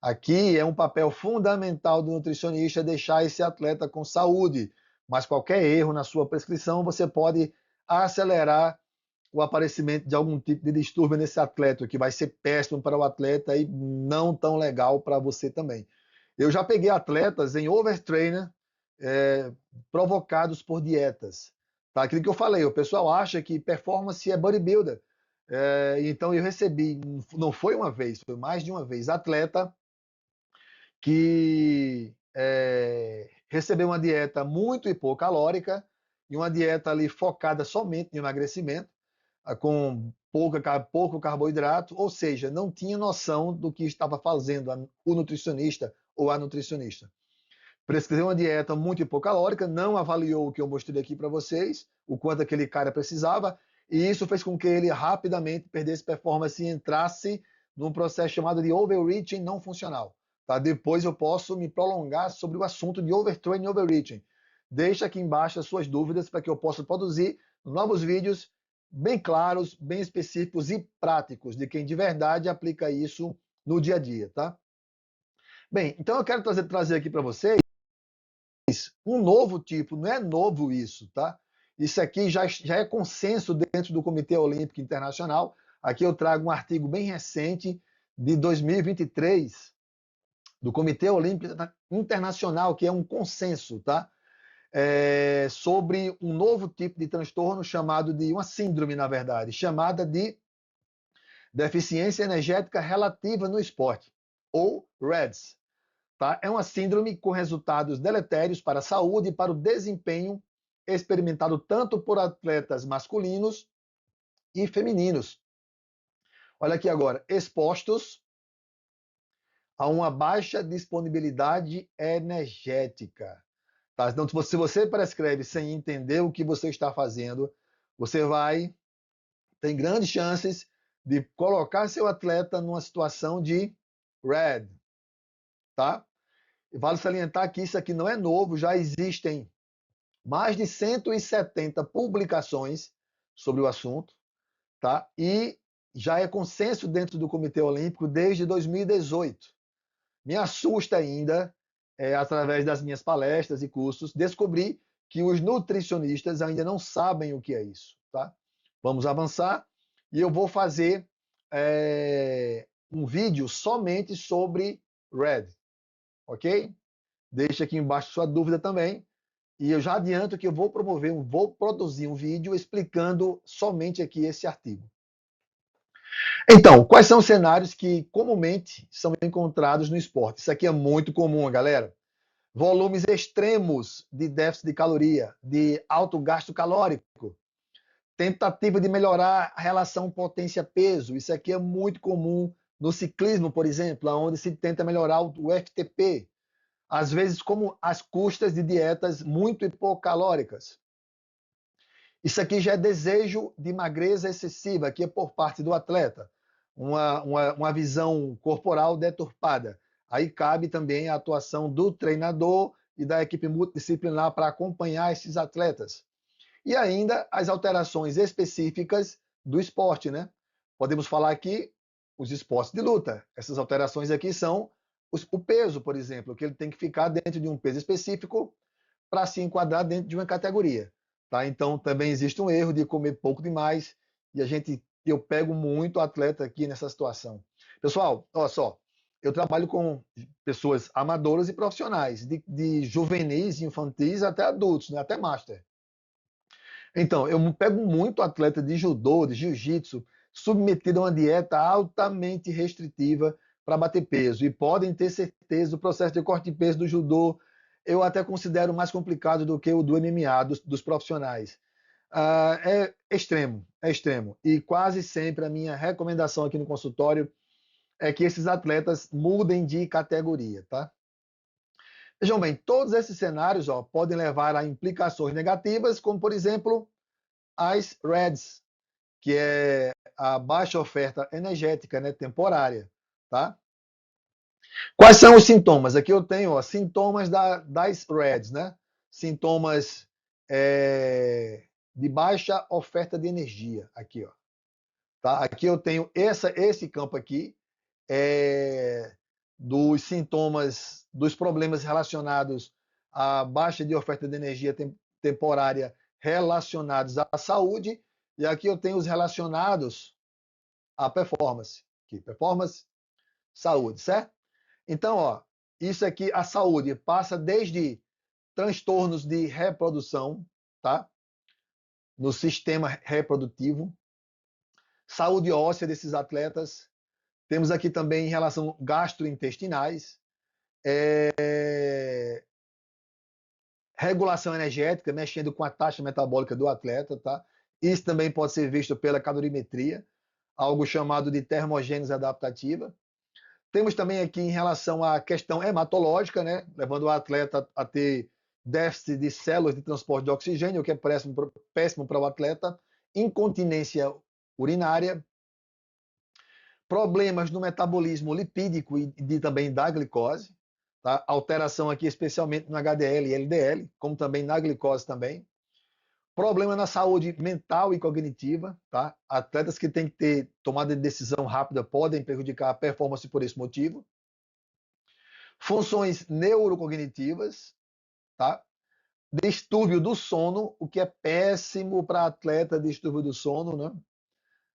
Aqui é um papel fundamental do nutricionista deixar esse atleta com saúde, mas qualquer erro na sua prescrição, você pode acelerar o aparecimento de algum tipo de distúrbio nesse atleta, que vai ser péssimo para o atleta e não tão legal para você também. Eu já peguei atletas em overtrainer provocados por dietas. Tá? Aquilo que eu falei, o pessoal acha que performance é bodybuilder. Então eu recebi, não foi uma vez, foi mais de uma vez, atleta que recebeu uma dieta muito hipocalórica e uma dieta ali focada somente em emagrecimento, com pouco carboidrato, ou seja, não tinha noção do que estava fazendo o nutricionista ou a nutricionista. Prescreveu uma dieta muito hipocalórica, não avaliou o que eu mostrei aqui para vocês, o quanto aquele cara precisava, e isso fez com que ele rapidamente perdesse performance e entrasse num processo chamado de overreaching não funcional. Tá? Depois eu posso me prolongar sobre o assunto de overtraining e overreaching. Deixa aqui embaixo as suas dúvidas para que eu possa produzir novos vídeos bem claros, bem específicos e práticos de quem de verdade aplica isso no dia a dia, tá? Bem, então eu quero trazer aqui para vocês um novo tipo, não é novo isso, tá? Isso aqui já é consenso dentro do Comitê Olímpico Internacional. Aqui eu trago um artigo bem recente de 2023 do Comitê Olímpico Internacional, que é um consenso, tá? Sobre um novo tipo de transtorno chamado de uma síndrome, na verdade, chamada de deficiência energética relativa no esporte, ou REDS. Tá? É uma síndrome com resultados deletérios para a saúde e para o desempenho, experimentado tanto por atletas masculinos e femininos. Olha aqui agora, expostos a uma baixa disponibilidade energética. Tá? Então, se você prescreve sem entender o que você está fazendo, você tem grandes chances de colocar seu atleta numa situação de RED. Tá? Vale salientar que isso aqui não é novo, já existem mais de 170 publicações sobre o assunto, tá? E já é consenso dentro do Comitê Olímpico desde 2018. Me assusta ainda, através das minhas palestras e cursos, descobrir que os nutricionistas ainda não sabem o que é isso, tá? Vamos avançar e eu vou fazer um vídeo somente sobre RED, ok? Deixa aqui embaixo sua dúvida também. E eu já adianto que eu vou produzir um vídeo explicando somente aqui esse artigo. Então, quais são os cenários que comumente são encontrados no esporte? Isso aqui é muito comum, galera. Volumes extremos de déficit de caloria, de alto gasto calórico. Tentativa de melhorar a relação potência-peso. Isso aqui é muito comum no ciclismo, por exemplo, onde se tenta melhorar o FTP. Às vezes como às custas de dietas muito hipocalóricas. Isso aqui já é desejo de magreza excessiva, que é por parte do atleta, uma visão corporal deturpada. Aí cabe também a atuação do treinador e da equipe multidisciplinar para acompanhar esses atletas. E ainda as alterações específicas do esporte, né? Podemos falar aqui os esportes de luta. Essas alterações aqui são o peso, por exemplo, que ele tem que ficar dentro de um peso específico para se enquadrar dentro de uma categoria. Tá? Então, também existe um erro de comer pouco demais e eu pego muito atleta aqui nessa situação. Pessoal, olha só, eu trabalho com pessoas amadoras e profissionais, de juvenis, infantis até adultos, né? Até master. Então, eu pego muito atleta de judô, de jiu-jitsu, submetido a uma dieta altamente restritiva para bater peso. E podem ter certeza, o processo de corte de peso do judô, eu até considero mais complicado do que o do MMA, dos profissionais. É extremo. E quase sempre a minha recomendação aqui no consultório é que esses atletas mudem de categoria, tá? Vejam bem, todos esses cenários podem levar a implicações negativas, como, por exemplo, as REDs, que é a baixa oferta energética, né, temporária. Tá? Quais são os sintomas? Aqui eu tenho sintomas das REDs, né? Sintomas de baixa oferta de energia. Aqui, ó. Tá? Aqui eu tenho esse campo aqui, dos sintomas, dos problemas relacionados à baixa de oferta de energia temporária relacionados à saúde, e aqui eu tenho os relacionados à performance. Aqui, performance, saúde, certo? Então, ó, isso aqui, a saúde, passa desde transtornos de reprodução, tá? No sistema reprodutivo, saúde óssea desses atletas. Temos aqui também em relação gastrointestinais, regulação energética, mexendo com a taxa metabólica do atleta, tá? Isso também pode ser visto pela calorimetria, algo chamado de termogênese adaptativa. Temos também aqui em relação à questão hematológica, né? Levando o atleta a ter déficit de células de transporte de oxigênio, o que é péssimo para o atleta, incontinência urinária, problemas no metabolismo lipídico e também da glicose, tá? Alteração aqui especialmente no HDL e LDL, como também na glicose também. Problema na saúde mental e cognitiva, tá? Atletas que têm que ter tomada de decisão rápida podem prejudicar a performance por esse motivo. Funções neurocognitivas, tá? Distúrbio do sono, o que é péssimo para atleta, distúrbio do sono, né?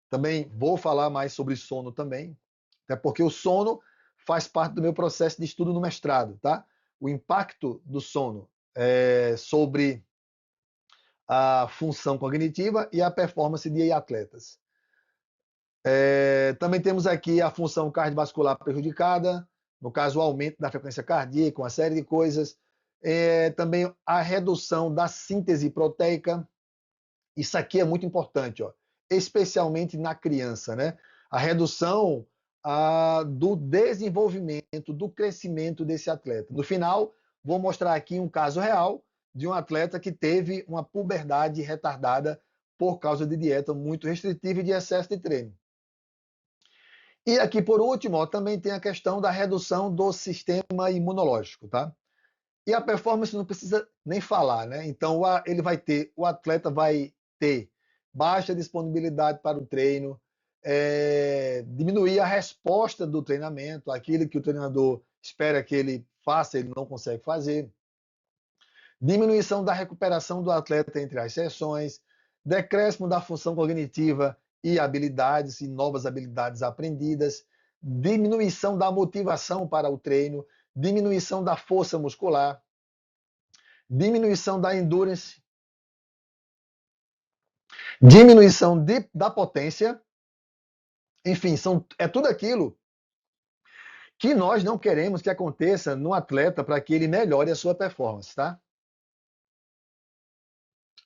Também vou falar mais sobre sono também, até porque o sono faz parte do meu processo de estudo no mestrado, tá? O impacto do sono sobre a função cognitiva e a performance de atletas. Também temos aqui a função cardiovascular prejudicada, no caso o aumento da frequência cardíaca, uma série de coisas. Também a redução da síntese proteica. Isso aqui é muito importante, ó, especialmente na criança, né? A redução do desenvolvimento, do crescimento desse atleta. No final, vou mostrar aqui um caso real de um atleta que teve uma puberdade retardada por causa de dieta muito restritiva e de excesso de treino. E aqui, por último, ó, também tem a questão da redução do sistema imunológico, tá? E a performance não precisa nem falar, né? Então, o atleta vai ter baixa disponibilidade para o treino, diminuir a resposta do treinamento, aquilo que o treinador espera que ele faça, ele não consegue fazer. Diminuição da recuperação do atleta entre as sessões, decréscimo da função cognitiva e habilidades e novas habilidades aprendidas, diminuição da motivação para o treino, diminuição da força muscular, diminuição da endurance, diminuição da potência, enfim, é tudo aquilo que nós não queremos que aconteça no atleta para que ele melhore a sua performance, tá?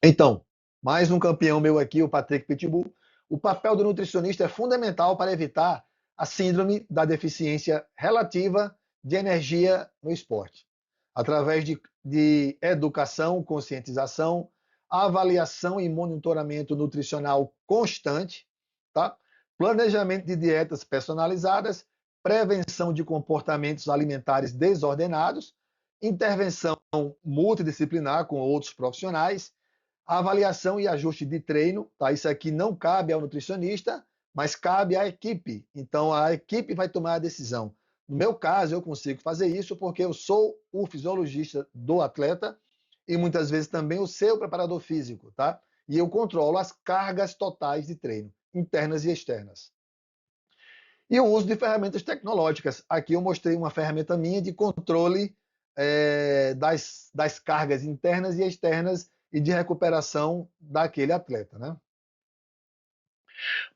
Então, mais um campeão meu aqui, o Patrick Pitbull. O papel do nutricionista é fundamental para evitar a síndrome da deficiência relativa de energia no esporte, através de educação, conscientização, avaliação e monitoramento nutricional constante, tá? Planejamento de dietas personalizadas, prevenção de comportamentos alimentares desordenados, intervenção multidisciplinar com outros profissionais, avaliação e ajuste de treino, tá? Isso aqui não cabe ao nutricionista, mas cabe à equipe. Então, a equipe vai tomar a decisão. No meu caso, eu consigo fazer isso porque eu sou o fisiologista do atleta e muitas vezes também o seu preparador físico, tá? E eu controlo as cargas totais de treino, internas e externas. E o uso de ferramentas tecnológicas. Aqui eu mostrei uma ferramenta minha de controle das cargas internas e externas e de recuperação daquele atleta, né?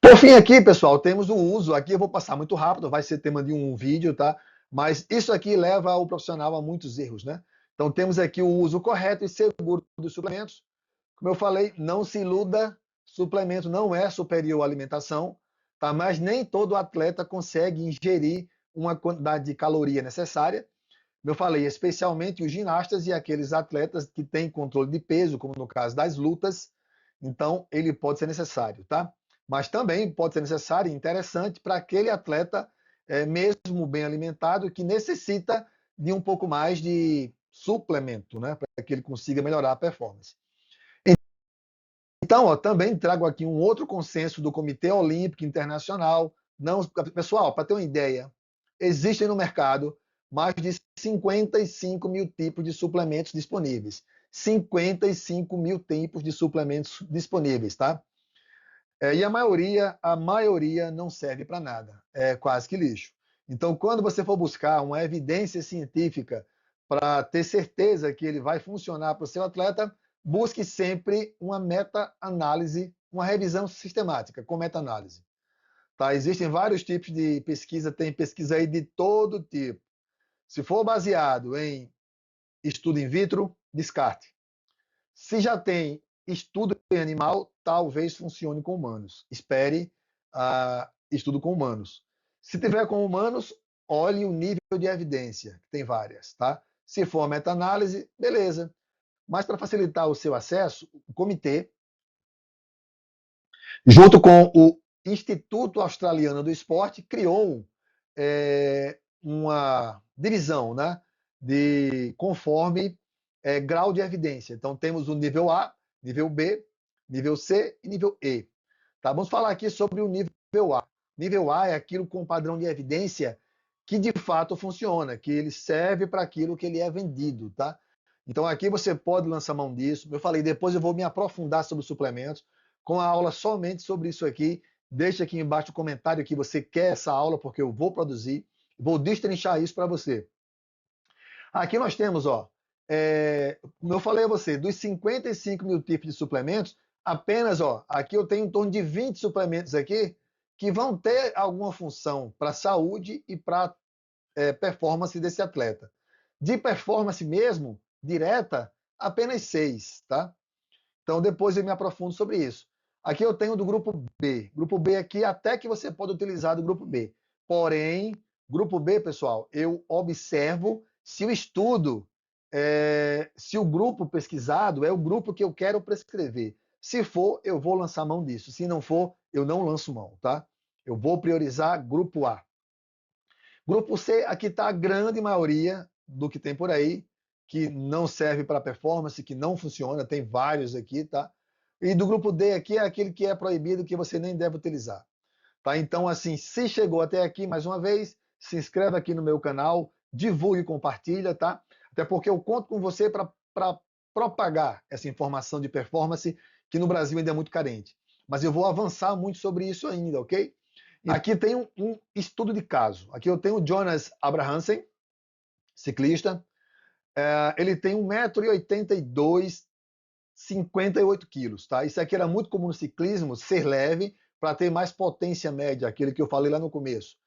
Por fim aqui, pessoal, temos o uso, aqui eu vou passar muito rápido, vai ser tema de um vídeo, tá? Mas isso aqui leva o profissional a muitos erros, né? Então temos aqui o uso correto e seguro dos suplementos. Como eu falei, não se iluda, suplemento não é superior à alimentação, tá? Mas nem todo atleta consegue ingerir uma quantidade de caloria necessária. Como eu falei, especialmente os ginastas e aqueles atletas que têm controle de peso, como no caso das lutas, então ele pode ser necessário, tá? Mas também pode ser necessário e interessante para aquele atleta, mesmo bem alimentado, que necessita de um pouco mais de suplemento, né? Para que ele consiga melhorar a performance. Então, ó, também trago aqui um outro consenso do Comitê Olímpico Internacional. Não, pessoal, para ter uma ideia, existem no mercado mais de 55 mil tipos de suplementos disponíveis. 55 mil tipos de suplementos disponíveis, tá? E a maioria não serve para nada, é quase que lixo. Então, quando você for buscar uma evidência científica para ter certeza que ele vai funcionar para o seu atleta, busque sempre uma meta-análise, uma revisão sistemática com meta-análise. Tá? Existem vários tipos de pesquisa, tem pesquisa aí de todo tipo. Se for baseado em estudo in vitro, descarte. Se já tem estudo em animal, talvez funcione com humanos. Espere estudo com humanos. Se tiver com humanos, olhe o nível de evidência, que tem várias, tá? Se for meta-análise, beleza. Mas para facilitar o seu acesso, o comitê, junto com o Instituto Australiano do Esporte, criou uma divisão, né, conforme grau de evidência. Então, temos o nível A, nível B, nível C e nível E. Tá? Vamos falar aqui sobre o nível A. Nível A é aquilo com padrão de evidência que de fato funciona, que ele serve para aquilo que ele é vendido. Tá? Então, aqui você pode lançar mão disso. Eu falei, depois eu vou me aprofundar sobre suplementos, com a aula somente sobre isso aqui. Deixa aqui embaixo o comentário que você quer essa aula, porque eu vou produzir. Vou destrinchar isso para você. Aqui nós temos, ó, como eu falei a você, dos 55 mil tipos de suplementos, apenas, ó, aqui eu tenho em torno de 20 suplementos aqui que vão ter alguma função para a saúde e para performance desse atleta. De performance mesmo, direta, apenas 6, tá? Então depois eu me aprofundo sobre isso. Aqui eu tenho do grupo B. Grupo B aqui, até que você pode utilizar do grupo B. Porém, grupo B, pessoal, eu observo se o estudo, se o grupo pesquisado é o grupo que eu quero prescrever. Se for, eu vou lançar mão disso. Se não for, eu não lanço mão, tá? Eu vou priorizar grupo A. Grupo C, aqui está a grande maioria do que tem por aí, que não serve para performance, que não funciona, tem vários aqui, tá? E do grupo D aqui é aquele que é proibido, que você nem deve utilizar. Tá? Então, assim, se chegou até aqui, mais uma vez, se inscreve aqui no meu canal, divulgue e compartilha, tá? Até porque eu conto com você para propagar essa informação de performance, que no Brasil ainda é muito carente. Mas eu vou avançar muito sobre isso ainda, ok? Aqui tem um estudo de caso. Aqui eu tenho o Jonas Abrahamsen, ciclista. Ele tem 1,82 m, 58 quilos, tá? Isso aqui era muito comum no ciclismo, ser leve, para ter mais potência média, aquele que eu falei lá no começo.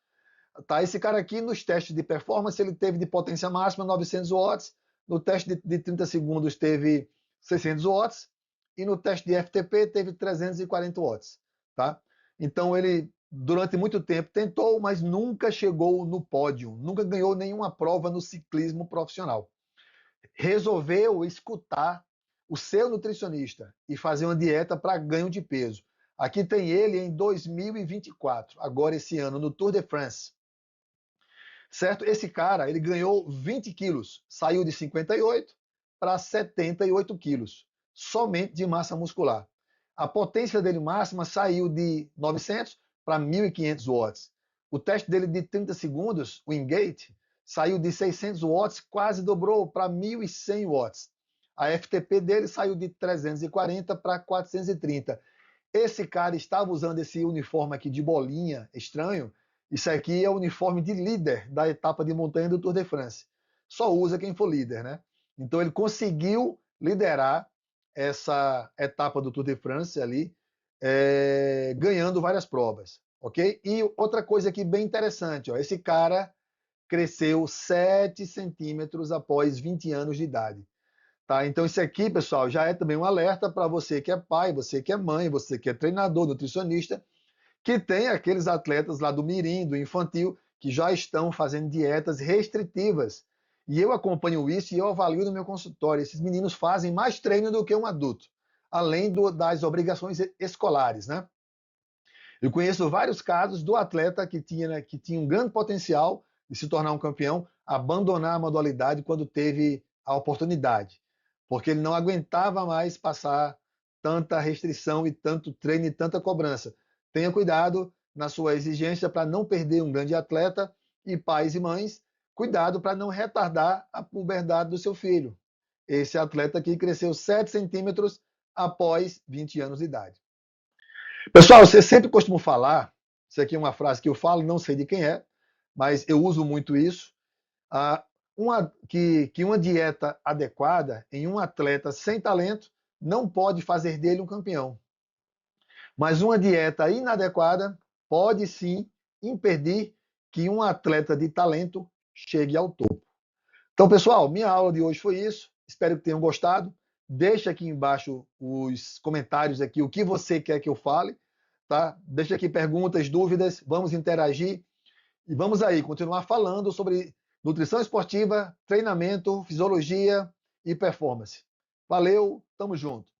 Tá? Esse cara aqui, nos testes de performance, ele teve de potência máxima 900 watts, no teste de 30 segundos teve 600 watts, e no teste de FTP teve 340 watts. Tá? Então ele, durante muito tempo, tentou, mas nunca chegou no pódio, nunca ganhou nenhuma prova no ciclismo profissional. Resolveu escutar o seu nutricionista e fazer uma dieta para ganho de peso. Aqui tem ele em 2024, agora esse ano, no Tour de France. Certo? Esse cara, ele ganhou 20 quilos, saiu de 58 para 78 quilos, somente de massa muscular. A potência dele máxima saiu de 900 para 1.500 watts. O teste dele de 30 segundos, o Wingate, saiu de 600 watts, quase dobrou para 1.100 watts. A FTP dele saiu de 340 para 430. Esse cara estava usando esse uniforme aqui de bolinha estranho. Isso aqui é o uniforme de líder da etapa de montanha do Tour de France. Só usa quem for líder, né? Então ele conseguiu liderar essa etapa do Tour de France ali, ganhando várias provas, ok? E outra coisa aqui bem interessante, ó, esse cara cresceu 7 centímetros após 20 anos de idade. Tá? Então isso aqui, pessoal, já é também um alerta para você que é pai, você que é mãe, você que é treinador, nutricionista, que tem aqueles atletas lá do mirim, do infantil, que já estão fazendo dietas restritivas. E eu acompanho isso e eu avalio no meu consultório. Esses meninos fazem mais treino do que um adulto, além das obrigações escolares, né? Eu conheço vários casos do atleta que tinha um grande potencial de se tornar um campeão, abandonar a modalidade quando teve a oportunidade, porque ele não aguentava mais passar tanta restrição e tanto treino e tanta cobrança. Tenha cuidado na sua exigência para não perder um grande atleta, e pais e mães, cuidado para não retardar a puberdade do seu filho. Esse atleta aqui cresceu 7 centímetros após 20 anos de idade. Pessoal, você sempre costuma falar, isso aqui é uma frase que eu falo, não sei de quem é, mas eu uso muito isso, que uma dieta adequada em um atleta sem talento não pode fazer dele um campeão. Mas uma dieta inadequada pode sim impedir que um atleta de talento chegue ao topo. Então, pessoal, minha aula de hoje foi isso. Espero que tenham gostado. Deixa aqui embaixo os comentários aqui, o que você quer que eu fale, tá? Deixa aqui perguntas, dúvidas, vamos interagir e vamos aí continuar falando sobre nutrição esportiva, treinamento, fisiologia e performance. Valeu, tamo junto.